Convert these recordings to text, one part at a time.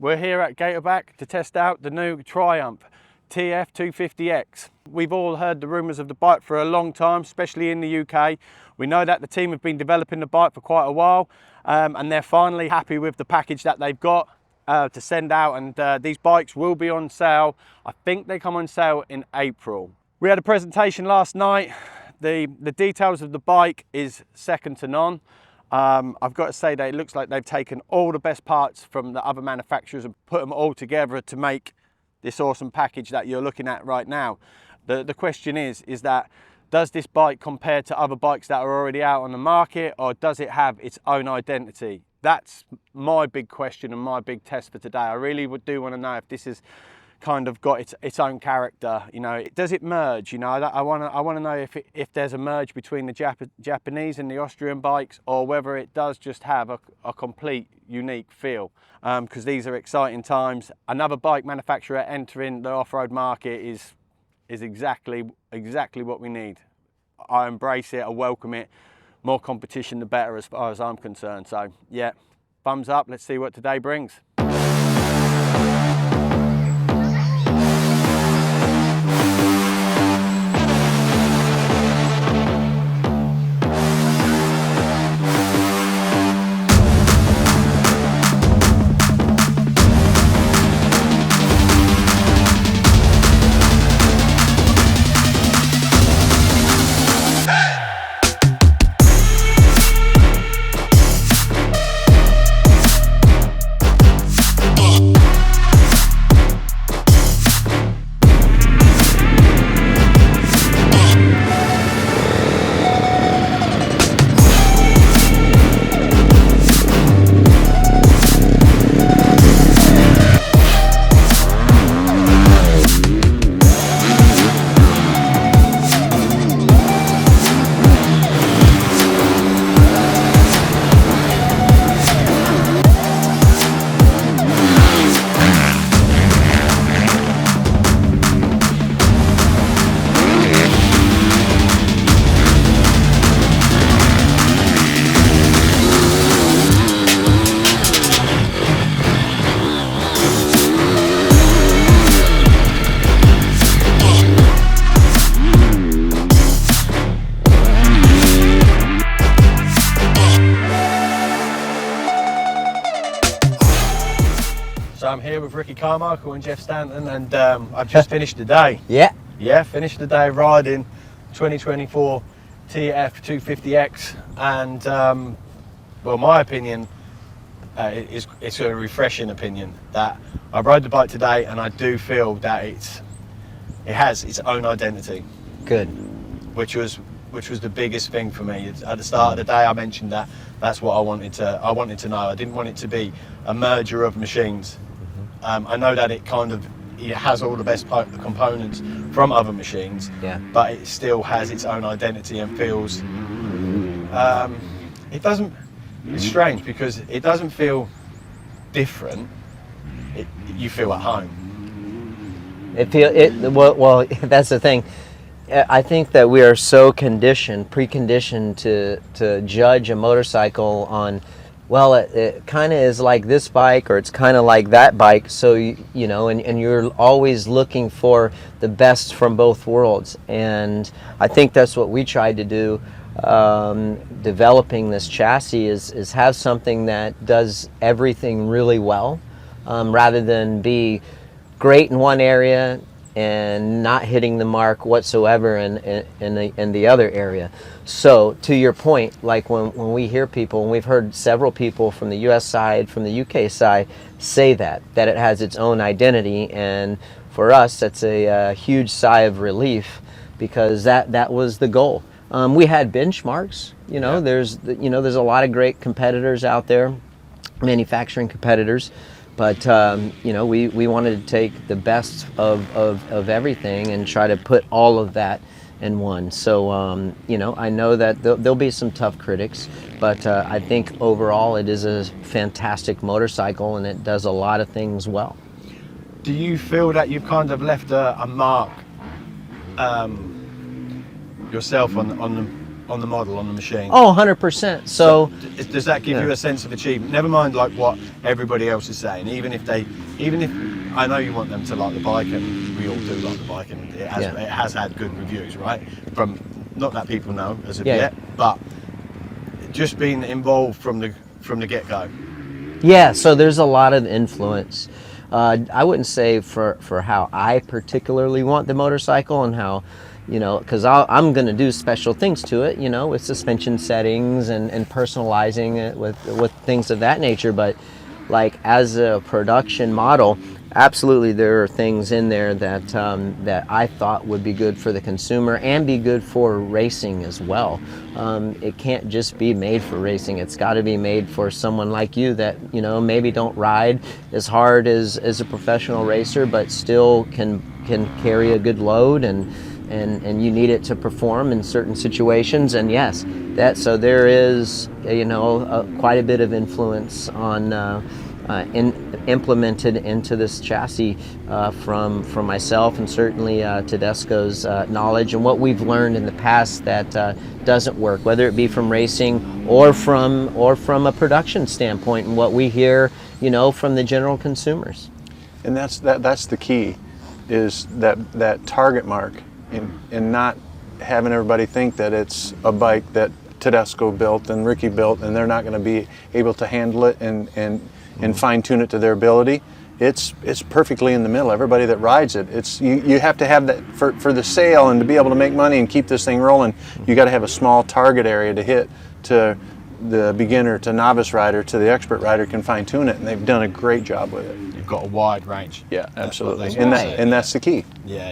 We're here at Gatorback to test out the new Triumph TF250X. We've all heard the rumours of the bike for a long time, especially in the UK. We know that the team have been developing the bike for quite a while, and they're finally happy with the package that they've got to send out, and these bikes will be on sale. I think they come on sale in April. We had a presentation last night. The details of the bike is second to none. I've got to say that it looks like they've taken all the best parts from the other manufacturers and put them all together to make this awesome package that you're looking at right now. The question is that does this bike compare to other bikes that are already out on the market, or does it have its own identity? That's my big question and my big test for today. I really do want to know if this is kind of got its own character. You know, does it merge? You know, I want to know if there's a merge between the Japanese and the Austrian bikes, or whether it does just have a complete unique feel. Because these are exciting times. Another bike manufacturer entering the off-road market is exactly what we need. I embrace it. I welcome it. More competition, the better, as far as I'm concerned. So yeah, thumbs up. Let's see what today brings. So I'm here with Ricky Carmichael and Jeff Stanton, and I've just finished the day. Yeah, finished the day riding 2024 TF250X, and well, my opinion, it's a refreshing opinion that I rode the bike today, and I do feel that it has its own identity. Good. Which was the biggest thing for me. At the start of the day, I mentioned that's what I wanted to know. I didn't want it to be a merger of machines. I know that it has all the best components from other machines, yeah, but it still has its own identity and feels. It's strange because it doesn't feel different. You feel at home. Well, that's the thing. I think that we are so preconditioned to judge a motorcycle on, well, it kind of is like this bike, or it's kind of like that bike. So you know, and you're always looking for the best from both worlds. And I think that's what we tried to do, developing this chassis, is have something that does everything really well, rather than be great in one area and not hitting the mark whatsoever in the other area. So to your point, like when we hear people, and we've heard several people from the US side, from the UK side, say that it has its own identity, and for us that's a huge sigh of relief, because that was the goal. We had benchmarks, you know, Yeah. there's a lot of great competitors out there, manufacturing competitors. But you know, we wanted to take the best of everything and try to put all of that in one. So you know, I know that there'll be some tough critics, but I think overall it is a fantastic motorcycle, and it does a lot of things well. Do you feel that you've kind of left a mark yourself on on the model, on the machine. Oh, 100%. So does that give you a sense of achievement? Never mind like what everybody else is saying. Even if I know you want them to like the bike, and we all do like the bike, and it has had good reviews, right? From not that people know as of yet, but just being involved from the get-go. Yeah, so there's a lot of influence. I wouldn't say for how I particularly want the motorcycle and how, because I'm going to do special things to it, with suspension settings and personalizing it with things of that nature. But like as a production model, absolutely there are things in there that I thought would be good for the consumer and be good for racing as well. It can't just be made for racing. It's got to be made for someone like you that maybe don't ride as hard as a professional racer, but still can carry a good load and you need it to perform in certain situations. And yes, so there is quite a bit of influence on implemented into this chassis from myself and certainly Tedesco's knowledge and what we've learned in the past that doesn't work, whether it be from racing or from a production standpoint, and what we hear from the general consumers. And that's the key, is that target mark, and not having everybody think that it's a bike that Tedesco built and Ricky built and they're not going to be able to handle it and fine-tune it to their ability. It's perfectly in the middle. Everybody that rides it, you have to have that for the sale and to be able to make money and keep this thing rolling. You got to have a small target area to hit to the beginner to novice rider to the expert rider can fine-tune it, and they've done a great job with it. You've got a wide range. Yeah, absolutely, That's and that's the key. Yeah.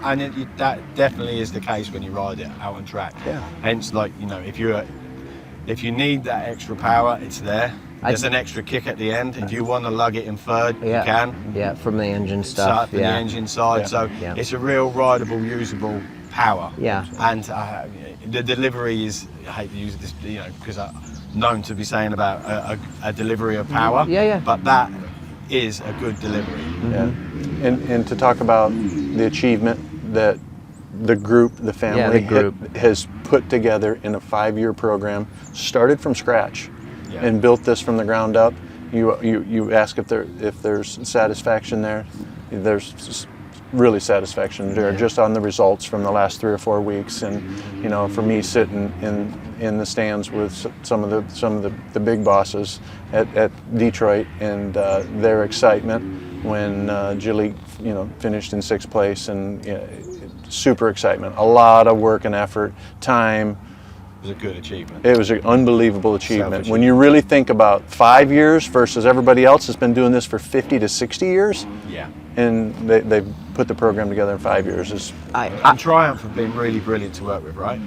And that definitely is the case when you ride it out on track. Yeah. Hence, like if you need that extra power, it's there. There's an extra kick at the end. If you want to lug it in third, you can. Yeah, from the engine stuff. From the engine side. So it's a real rideable, usable power. Yeah. And the delivery is, I hate to use this, because I'm known to be saying about a delivery of power. Yeah. But that is a good delivery. Yeah. And to talk about the achievement that the group, the family, has put together in a 5-year program, started from scratch. Yeah. And built this from the ground up. You ask if there's satisfaction there. There's really satisfaction there just on the results from the last 3 or 4 weeks. And for me sitting in the stands with some of the big bosses at Detroit and their excitement when Jalek finished in 6th place, and super excitement. A lot of work and effort, time. It was a good achievement. It was an unbelievable achievement. When you really think about 5 years versus everybody else has been doing this for 50 to 60 years. Yeah. And they put the program together in 5 years. And Triumph have been really brilliant to work with, right?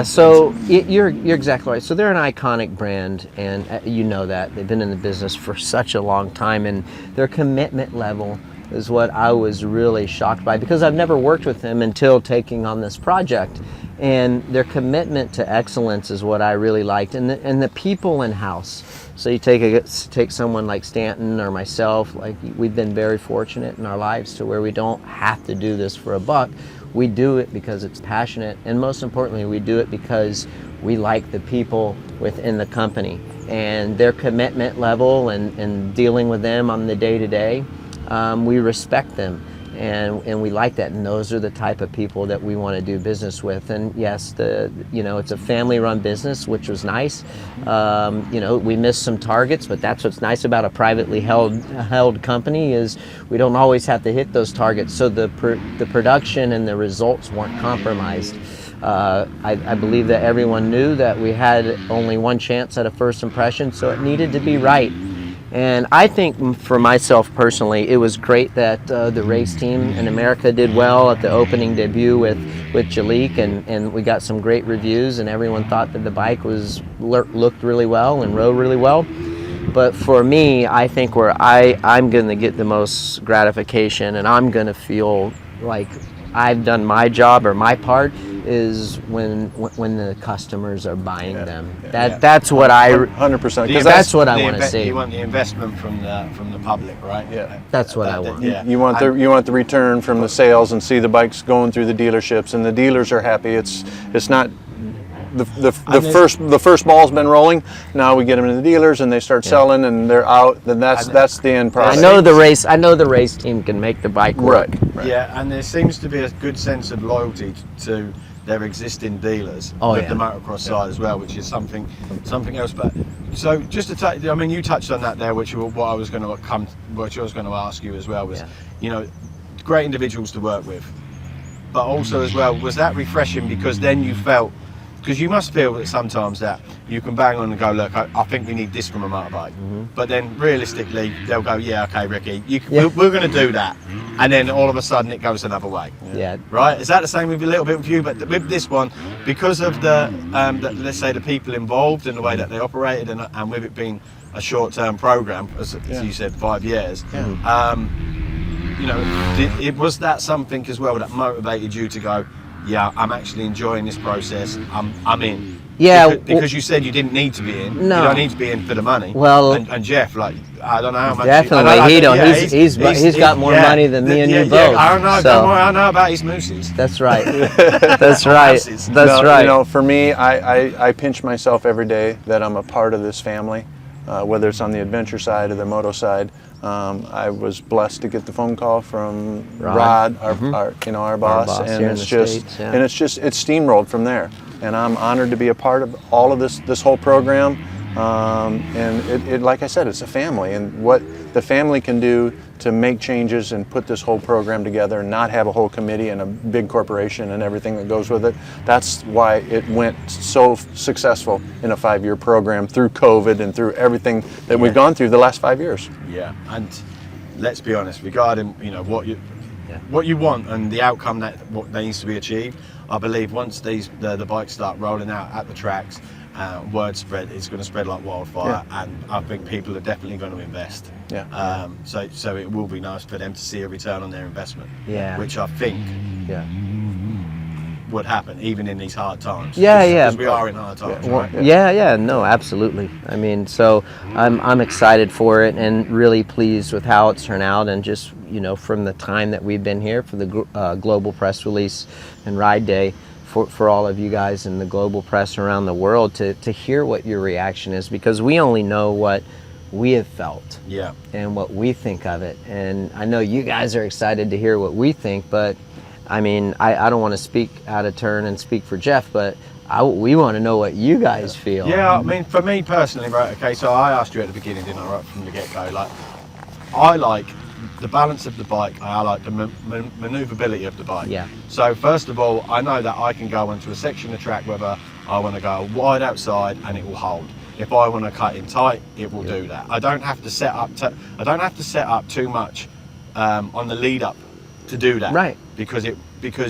So you're exactly right. So they're an iconic brand, and you know that. They've been in the business for such a long time, and their commitment level is what I was really shocked by, because I've never worked with them until taking on this project. And their commitment to excellence is what I really liked, and the people in house. So you take someone like Stanton or myself, like we've been very fortunate in our lives to where we don't have to do this for a buck. We do it because it's passionate, and most importantly, we do it because we like the people within the company and their commitment level and dealing with them on the day-to-day. We respect them. And we like that, and those are the type of people that we want to do business with. And yes, it's a family-run business, which was nice. We missed some targets, but that's what's nice about a privately held company, is we don't always have to hit those targets. So the production and the results weren't compromised. I believe that everyone knew that we had only one chance at a first impression, so it needed to be right. And I think for myself personally, it was great that the race team in America did well at the opening debut with Jalek, and we got some great reviews, and everyone thought that the bike looked really well and rode really well. But for me, I think where I'm going to get the most gratification and I'm going to feel like I've done my job or my part is when the customers are buying them. That's what I 100%, because that's what I want to see. You want the investment from the public, right? Yeah, that's what I want. You want the return from the sales and see the bikes going through the dealerships, and the dealers are happy. It's not the first ball's been rolling. Now we get them to the dealers and they start selling and they're out. Then that's the end product. I know the race team can make the bike work. Right. Yeah, and there seems to be a good sense of loyalty to their existing dealers with the motocross side as well, which is something else. But so just to touch, I mean, you touched on that there, which what I was going to ask you as well was, you know, great individuals to work with, but also as well, was that refreshing because then you felt, because you must feel that sometimes that you can bang on and go, look, I think we need this from a motorbike, but then realistically they'll go, yeah, okay, Ricky, we're going to do that, and then all of a sudden it goes another way. Right? Is that the same with a little bit with you? But with this one, because of the let's say the people involved and the way that they operated, and with it being a short-term program, as you said, 5 years. You know, was that something as well that motivated you to go, yeah, I'm actually enjoying this process, I'm in? Yeah, because you said you didn't need to be in. No, you don't need to be in for the money. Well, and Jeff, like, I don't know how much. Definitely, he don't. He's got more money than me and you both. I don't know. So. Don't worry, I know about his mooses. That's right. That's right. That's right. You know, for me, I pinch myself every day that I'm a part of this family, whether it's on the adventure side or the moto side. I was blessed to get the phone call from Rod, our boss, and it's steamrolled from there. And I'm honored to be a part of all of this whole program. And it, like I said, it's a family, and what the family can do to make changes and put this whole program together and not have a whole committee and a big corporation and everything that goes with it. That's why it went so successful in a 5-year program through COVID and through everything that we've gone through the last 5 years. Yeah, and let's be honest, regarding what you want and the outcome what needs to be achieved, I believe once the bikes start rolling out at the tracks, word spread, it's going to spread like wildfire, and I think people are definitely going to invest. So it will be nice for them to see a return on their investment, which I think would happen even in these hard times. Because we are in hard times. Well, no, absolutely. I mean, so I'm excited for it and really pleased with how it's turned out, and just, you know, from the time that we've been here for the global press release and ride day, for all of you guys in the global press around the world to hear what your reaction is, because we only know what we have felt and what we think of it. And I know you guys are excited to hear what we think, but I mean, I don't want to speak out of turn and speak for Jeff, but we want to know what you guys feel. Yeah, I mean, for me personally, right, okay, so I asked you at the beginning, didn't I, right from the get-go, like, I like the balance of the bike, I like the maneuverability of the bike. So first of all, I know that I can go onto a section of track whether I want to go wide outside and it will hold. If I want to cut in tight, it will do that. I don't have to set up too much on the lead up to do that. Right. Because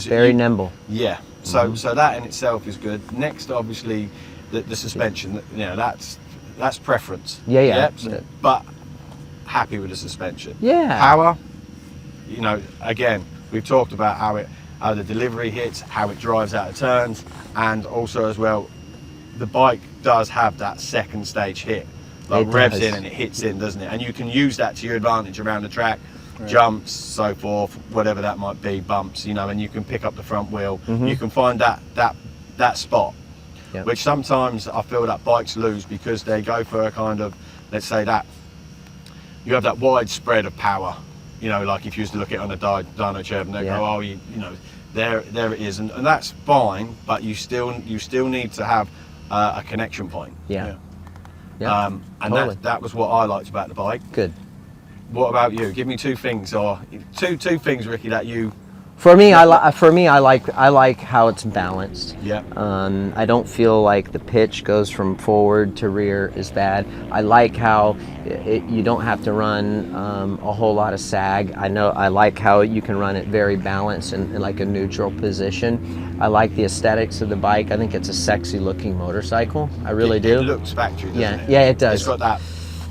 very nimble. Yeah. So that in itself is good. Next, obviously, the suspension. You know, that's preference. But happy with the suspension. Power, you know, again, we've talked about how the delivery hits, how it drives out of turns, and also as well, the bike does have that second stage hit. Like revs in and it hits in, doesn't it? And you can use that to your advantage around the track, jumps, so forth, whatever that might be, bumps, you know, and you can pick up the front wheel. You can find that spot, which sometimes I feel that bikes lose because they go for a kind of, let's say that, you have that wide spread of power, you know, like if you used to look at it on a dyno curve and they go, oh, you know, there it is, and that's fine, but you still need to have a connection point. And totally. that was what I liked about the bike. Good. What about you? Give me two things, or two things, Ricky, that you. For me, I like how it's balanced. I don't feel like the pitch goes from forward to rear is bad. I like how you don't have to run a whole lot of sag. I like how you can run it very balanced and like a neutral position. I like the aesthetics of the bike. I think it's a sexy looking motorcycle. I really do. It looks factory, doesn't it? Yeah, it does. It's got that.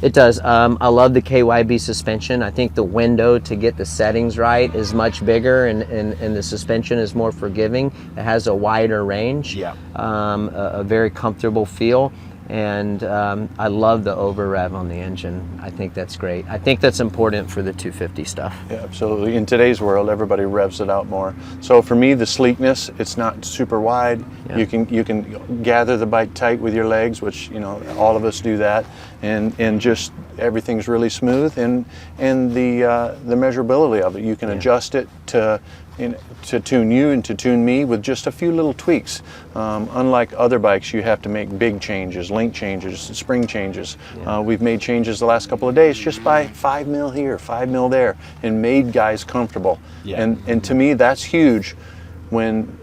It does. I love the KYB suspension. I think the window to get the settings right is much bigger, and the suspension is more forgiving. It has a wider range, a very comfortable feel. And I love the over rev on the engine. I think that's great. I think that's important for the 250 stuff. Yeah, absolutely. In today's world, everybody revs it out more. So for me, the sleekness, it's not super wide. Yeah. You can gather the bike tight with your legs, which, you know, all of us do that, and just everything's really smooth. And the measurability of it, you can adjust it to tune you and to tune me with just a few little tweaks. Unlike other bikes, you have to make big changes, link changes, spring changes. Yeah. We've made changes the last couple of days just by 5 mil here, 5 mil there, and made guys comfortable. Yeah. And to me, that's huge when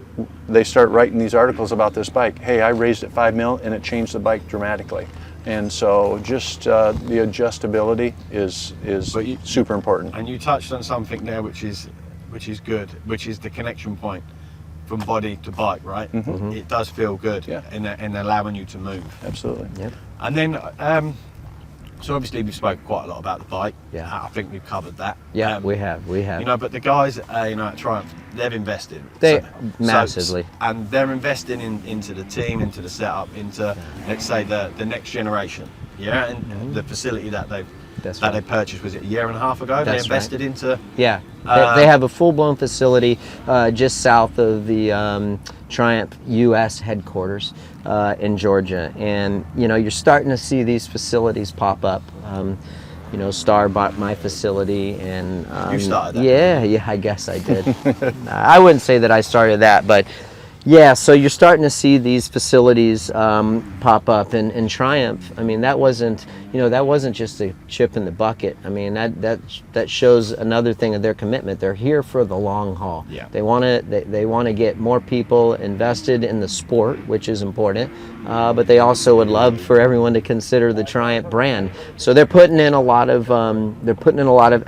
they start writing these articles about this bike. Hey, I raised it 5 mil and it changed the bike dramatically. And so just the adjustability is super important. And you touched on something there which is good, which is the connection point from body to bike, right? Mm-hmm. It does feel good in allowing you to move. Absolutely. Yep. And then, so obviously we've spoken quite a lot about the bike. Yeah. I think we've covered that. Yeah, we have. You know, but the guys, you know, at Triumph, they've invested. Massively. And they're investing into the team, into the setup, into, let's say, the next generation. Yeah, and the facility that they purchased, was it a year and a half ago? They invested into. Yeah, they have a full-blown facility just south of the Triumph U.S. headquarters in Georgia, and you know, you're starting to see these facilities pop up. You know, Star bought my facility, and you started that? Yeah, I guess I did. I wouldn't say that I started that, but yeah. So you're starting to see these facilities pop up, and Triumph. I mean, that wasn't just a chip in the bucket. I mean, that shows another thing of their commitment. They're here for the long haul. Yeah. They want to get more people invested in the sport, which is important. But they also would love for everyone to consider the Triumph brand. So they're putting in a lot of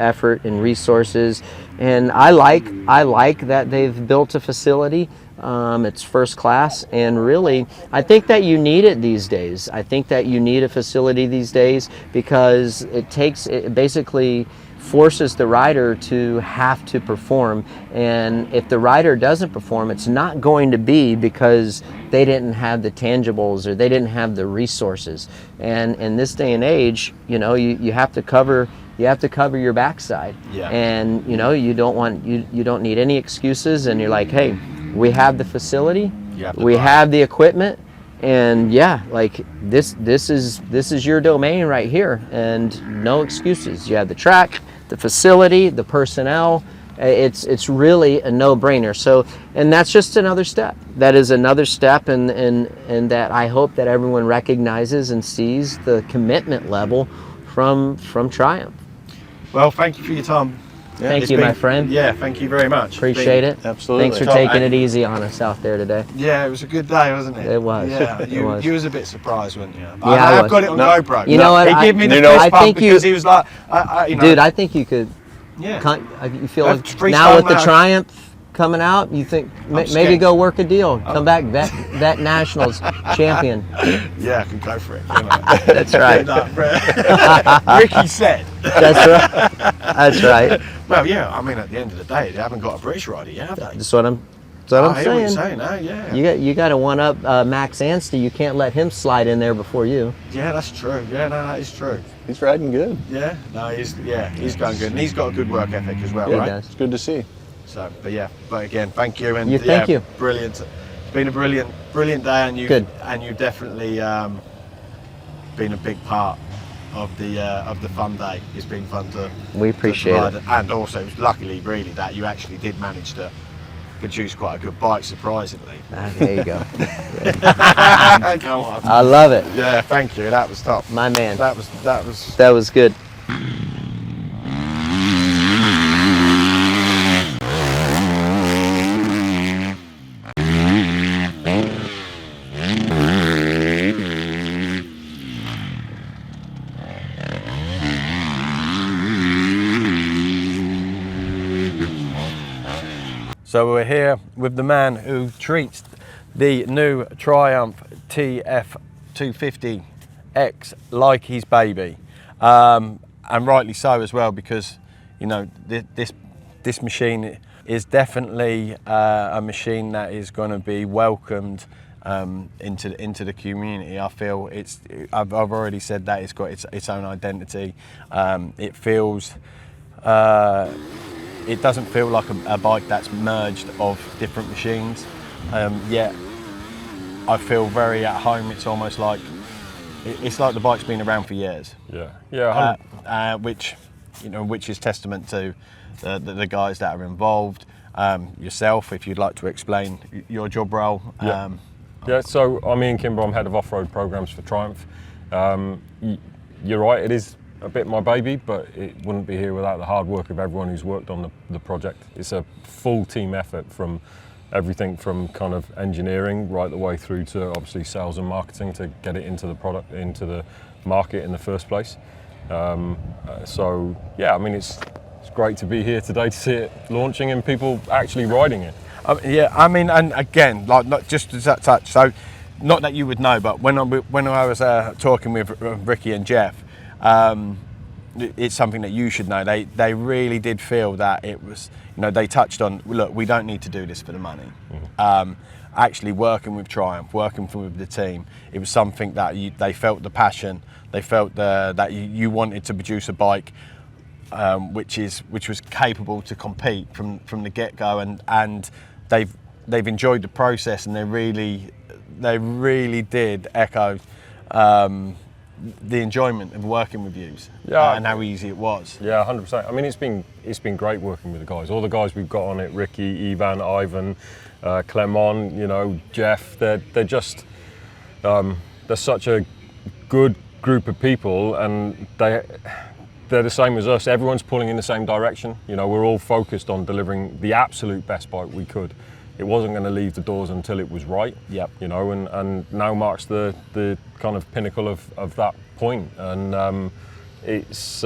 effort and resources. And I like that they've built a facility. It's first class, and really, I think that you need it these days. I think that you need a facility these days because it basically forces the rider to have to perform, and if the rider doesn't perform, it's not going to be because they didn't have the tangibles or they didn't have the resources. And in this day and age, you know, you have to cover your backside. Yeah. And you know, you don't need any excuses, and you're like, hey, we have the facility, we have the equipment, and yeah, like this is your domain right here, and no excuses. You have the track, the facility, the personnel. It's really a no-brainer. So, and that's just another step. That is another step, and that I hope that everyone recognizes and sees the commitment level from Triumph. Well, thank you for your time. Thank you, my friend. Yeah, thank you very much. Appreciate it. Absolutely. Thanks for taking it easy on us out there today. Yeah, it was a good day, wasn't it? It was. Yeah, you was a bit surprised, weren't you? Yeah, I've got it on GoPro. You know what? He gave me the fist bump because he was like, you know. Dude, I think you could. Yeah. You feel like now with the Triumph coming out, you think maybe go work a deal, come back vet nationals champion. Yeah, I can go for it. That's right. Ricky said. That's right. That's right. Well, yeah. I mean, at the end of the day, they haven't got a British rider yet, have they? That's what I'm I hear what you're saying. saying. Yeah. You got to one up Max Anstey. You can't let him slide in there before you. Yeah, that's true. Yeah, no, that is true. He's riding good. Yeah, no, he's going good, and he's got a good work ethic as well, Yeah, right? he does. It's good to see. So, but again, thank you, and thank you. Brilliant. It's been a brilliant day, and you definitely been a big part of the fun day. It's been fun to. We appreciate it, and also luckily, really, that you actually did manage to produce quite a good bike, surprisingly. There you go. Come on. I love it. Yeah, thank you. That was top. My man. That was good. So we're here with the man who treats the new Triumph TF250X like his baby, and rightly so as well, because you know this machine is definitely a machine that is going to be welcomed into the community. I feel I've already said that it's got its own identity. It feels. It doesn't feel like a bike that's merged of different machines. Yet I feel very at home. It's almost like it's like the bike's been around for years. Which is testament to the guys that are involved. Yourself, if you'd like to explain your job role. So I'm Ian Kimber, I'm head of off-road programs for Triumph. You're right, it is a bit my baby, but it wouldn't be here without the hard work of everyone who's worked on the project. It's a full team effort, from everything from kind of engineering right the way through to obviously sales and marketing to get it into the product, into the market in the first place. So yeah, I mean it's great to be here today to see it launching and people actually riding it. Yeah, I mean, and again, like not just to touch. So, not that you would know, but when I was talking with Ricky and Jeff, it's something that you should know. They really did feel that it was, they touched on, look, we don't need to do this for the money. Actually working with Triumph, working with the team, it was something that they felt the passion. They felt that you wanted to produce a bike which was capable to compete from the get-go, and they've enjoyed the process, and they really did echo the enjoyment of working with you, and how easy it was. Yeah, 100%. I mean, it's been great working with the guys. All the guys we've got on it, Ricky, Ivan, Ivan, Clement, Jeff. They're just they're such a good group of people, and they're the same as us. Everyone's pulling in the same direction. We're all focused on delivering the absolute best bike we could. It wasn't going to leave the doors until it was right. Yep. And now marks the kind of pinnacle of that point. And it's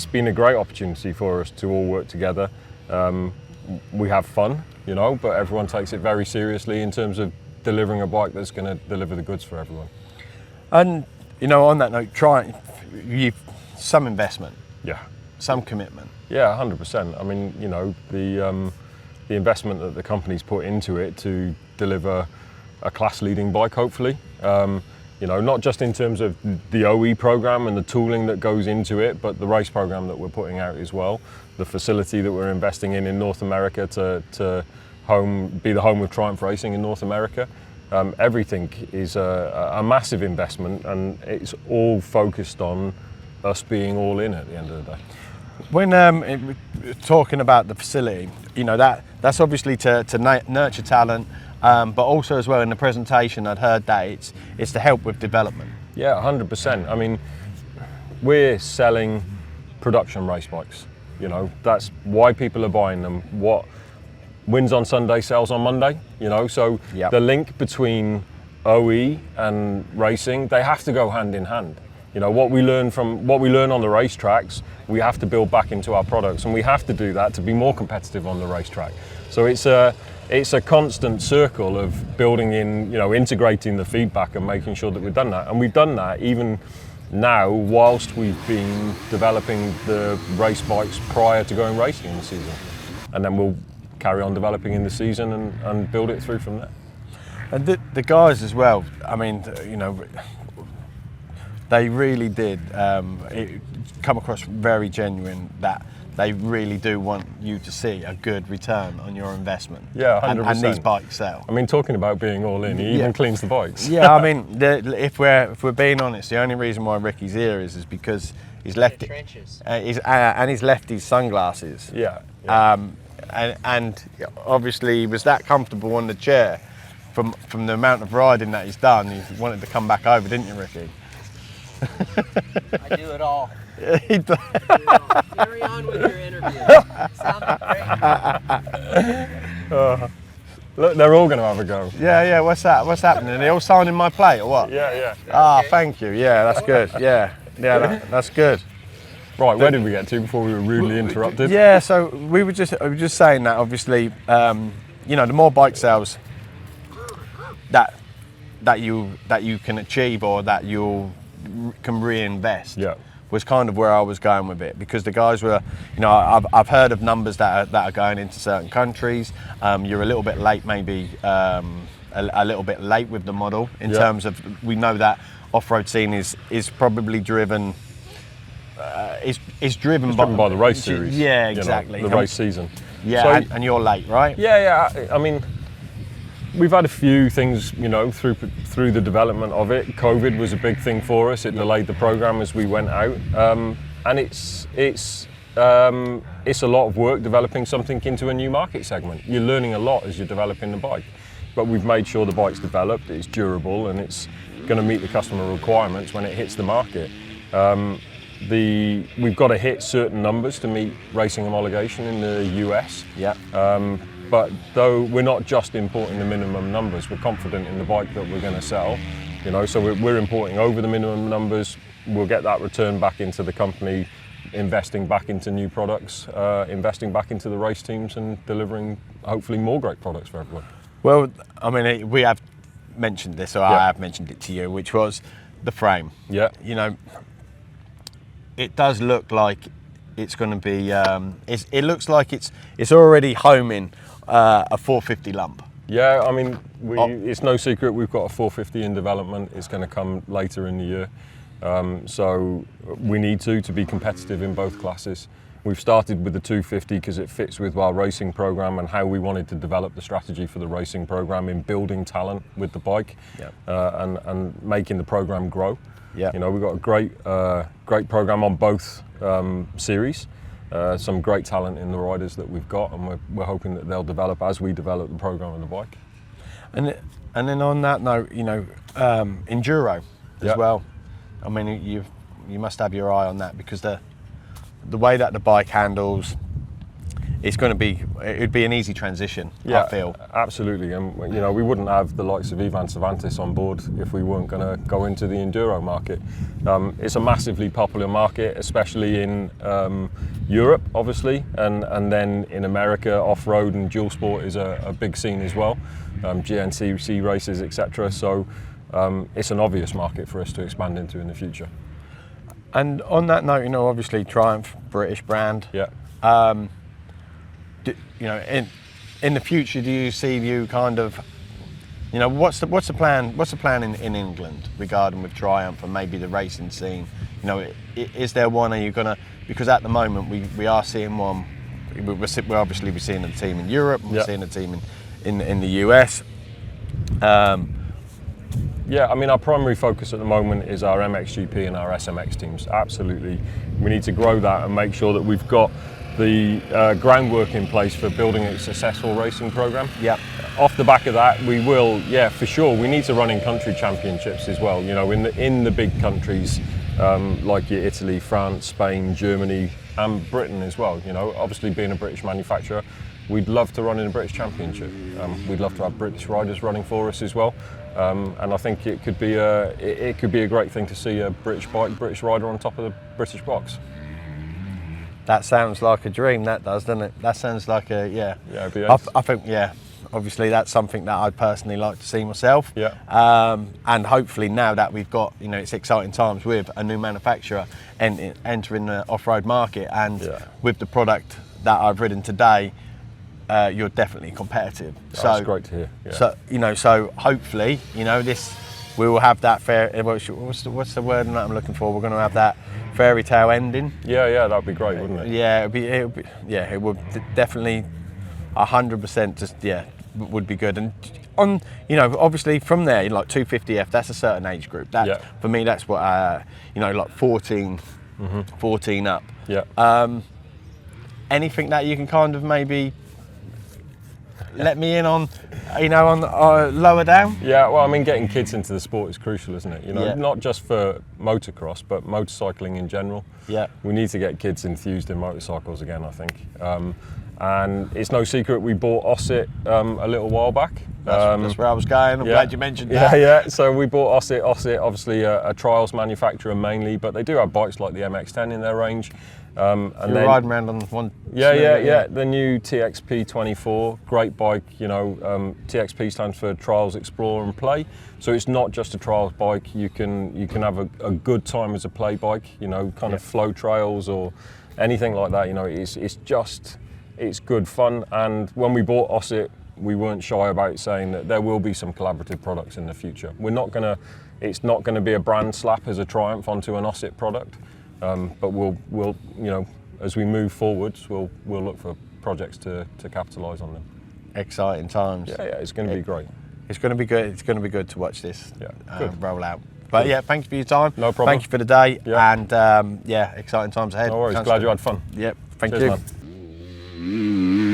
been a great opportunity for us to all work together. We have fun, but everyone takes it very seriously in terms of delivering a bike that's going to deliver the goods for everyone. And on that note, you've some investment, some commitment. Yeah, 100%. I mean, the investment that the company's put into it to deliver a class-leading bike, hopefully. Not just in terms of the OE program and the tooling that goes into it, but the race program that we're putting out as well. The facility that we're investing in North America to be the home of Triumph Racing in North America. Everything is a massive investment, and it's all focused on us being all in at the end of the day. When talking about the facility, that's obviously to nurture talent, but also as well in the presentation I'd heard that it's to help with development. Yeah, 100%. I mean, we're selling production race bikes. That's why people are buying them. What wins on Sunday sells on Monday. So the link between OE and racing, they have to go hand in hand. What we learn on the racetracks, we have to build back into our products, and we have to do that to be more competitive on the racetrack. So it's a constant circle of building in, integrating the feedback and making sure that we've done that. And we've done that even now whilst we've been developing the race bikes prior to going racing in the season. And then we'll carry on developing in the season and build it through from there. And the guys as well, I mean, they really did it come across very genuine, that they really do want you to see a good return on your investment. Yeah, 100%. And these bikes sell. I mean, talking about being all in, he even cleans the bikes. Yeah, I mean, if we're being honest, the only reason why Ricky's here is because he's left he's left his sunglasses. Yeah. And obviously he was that comfortable on the chair from the amount of riding that he's done. He wanted to come back over, didn't you, Ricky? I do it all. He does. Carry on with your interview. Sounds great. Look, they're all going to have a go. Yeah. What's that? What's happening? Are they all signing my plate or what? Yeah. Ah, thank you. Yeah, that's good. Yeah, that's good. Right, where did we get to before we were rudely interrupted? Yeah, so we were just saying that obviously, the more bike sales that you can achieve, or that you can reinvest. Yeah. Was kind of where I was going with it, because the guys were, I've heard of numbers that are going into certain countries. You're a little bit late maybe a little bit late with the model in terms of, we know that off-road scene is probably driven. It's driven by the race series. Yeah, exactly. The race season. Yeah, so, and you're late, right? Yeah. I mean, we've had a few things, through the development of it. COVID was a big thing for us. It delayed the program as we went out, and it's a lot of work developing something into a new market segment. You're learning a lot as you're developing the bike, but we've made sure the bike's developed, it's durable, and it's going to meet the customer requirements when it hits the market. We've got to hit certain numbers to meet racing homologation in the US. Yeah. But though we're not just importing the minimum numbers, we're confident in the bike that we're going to sell. So we're importing over the minimum numbers. We'll get that return back into the company, investing back into new products, investing back into the race teams, and delivering hopefully more great products for everyone. Well, I mean, we have mentioned this, or I have mentioned it to you, which was the frame. Yeah. It does look like it's going to be. It looks like it's already homing a 450 lump. Yeah, I mean, it's no secret we've got a 450 in development. It's going to come later in the year, so we need to be competitive in both classes. We've started with the 250 because it fits with our racing program and how we wanted to develop the strategy for the racing program in building talent with the bike, and making the program grow. Yeah, we've got a great program on both series. Some great talent in the riders that we've got, and we're hoping that they'll develop as we develop the program of the bike. And then on that note, enduro as well. I mean, you must have your eye on that, because the way that the bike handles, it'd be an easy transition. I feel absolutely, and we wouldn't have the likes of Ivan Cervantes on board if we weren't going to go into the enduro market. It's a massively popular market, especially in Europe, obviously, and then in America, off-road and dual sport is a big scene as well. GNCC races, etc. So it's an obvious market for us to expand into in the future. And on that note, obviously Triumph, British brand. Yeah. In the future, do you see you kind of, what's the plan? What's the plan in England regarding with Triumph and maybe the racing scene? Is there one? Are you gonna? Because at the moment we are seeing one. We're obviously seeing a team in Europe. We're seeing a team in the US. Yeah, I mean, our primary focus at the moment is our MXGP and our SMX teams. Absolutely, we need to grow that and make sure that we've got the groundwork in place for building a successful racing program. Yeah. Off the back of that, we will, for sure, we need to run in country championships as well. In the big countries like your Italy, France, Spain, Germany, and Britain as well. Obviously being a British manufacturer, we'd love to run in a British championship. We'd love to have British riders running for us as well. And I think it could be a great thing to see a British bike, British rider on top of the British box. That sounds like a dream, that does, doesn't it? That sounds like it'd be ace. I think, obviously that's something that I'd personally like to see myself. Yeah. And hopefully now that we've got, it's exciting times with a new manufacturer entering the off-road market, and with the product that I've ridden today, you're definitely competitive. That's great to hear. Yeah. So hopefully, we will have that what's the word that I'm looking for? We're going to have that fairy tale ending. Yeah, that'd be great, wouldn't it? Yeah, it would definitely 100% just would be good. And on obviously from there, like 250F, that's a certain age group. That for me, that's what like 14 up. Yeah. Anything that you can kind of maybe let me in on, on lower down? Yeah, well, I mean, getting kids into the sport is crucial, isn't it? Not just for motocross, but motorcycling in general. Yeah. We need to get kids enthused in motorcycles again, I think. And it's no secret we bought Osset a little while back. That's where I was going. I'm glad you mentioned that. Yeah. So we bought Osset. Osset, obviously a trials manufacturer mainly, but they do have bikes like the MX-10 in their range. And you're riding around on one. Yeah. The new TXP 24, great bike. TXP stands for Trials, Explore and Play. So it's not just a trials bike. You can have a good time as a play bike. Kind of flow trails or anything like that. It's good fun. And when we bought Osset, we weren't shy about saying that there will be some collaborative products in the future. It's not gonna be a brand slap as a Triumph onto an Ossett product, but we'll as we move forwards, we'll look for projects to capitalise on them. Exciting times. Yeah, it's going to be great. It's going to be good. It's going to be good to watch this roll out. But Good. yeah, thank you for your time. No problem. Thank you for the day, Yeah. and exciting times ahead. No worries. Glad you had fun. Yep. Thank Cheers, you. man.